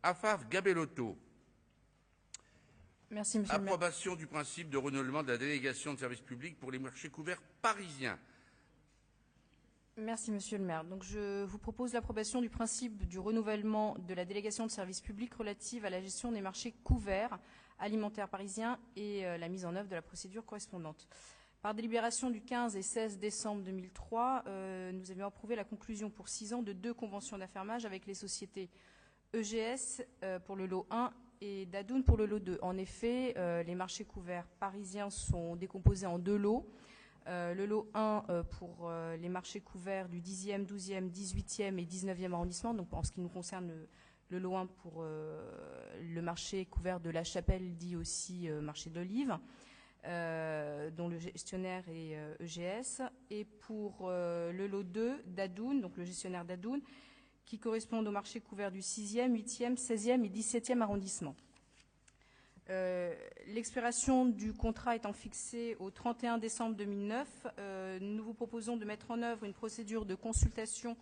Afaf Gabellotto. Merci, monsieur le maire. Approbation du principe de renouvellement de la délégation de service public pour les marchés couverts parisiens. Merci, monsieur le maire. Donc, je vous propose l'approbation du principe du renouvellement de la délégation de service public relative à la gestion des marchés couverts alimentaires parisiens et la mise en œuvre de la procédure correspondante. Par délibération du 15 et 16 décembre 2003, nous avions approuvé la conclusion pour 6 ans de 2 conventions d'affermage avec les sociétés EGS pour le lot 1 et Dadoun pour le lot 2. En effet, les marchés couverts parisiens sont décomposés en 2 lots. Le lot 1 pour les marchés couverts du 10e, 12e, 18e et 19e arrondissement. Donc en ce qui nous concerne, le lot 1 pour le marché couvert de la Chapelle, dit aussi marché d'Olive, dont le gestionnaire est EGS. Et pour le lot 2, Dadoun, donc le gestionnaire Dadoun, qui correspondent au marché couvert du 6e, 8e, 16e et 17e arrondissement. L'expiration du contrat étant fixée au 31 décembre 2009, nous vous proposons de mettre en œuvre une procédure de consultation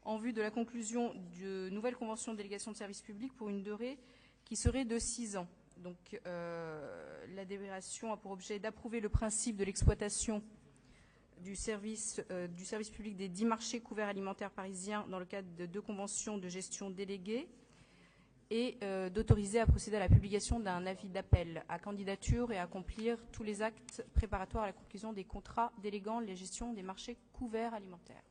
en vue de la conclusion de nouvelles conventions de délégation de service public pour une durée qui serait de 6 ans. Donc, la délibération a pour objet d'approuver le principe de l'exploitation du service public des 10 marchés couverts alimentaires parisiens dans le cadre de 2 conventions de gestion déléguées et d'autoriser à procéder à la publication d'un avis d'appel à candidature et à accomplir tous les actes préparatoires à la conclusion des contrats déléguant les gestions des marchés couverts alimentaires.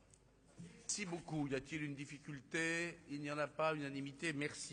Merci beaucoup. Y a-t-il une difficulté? Il n'y en a pas. Unanimité. Merci.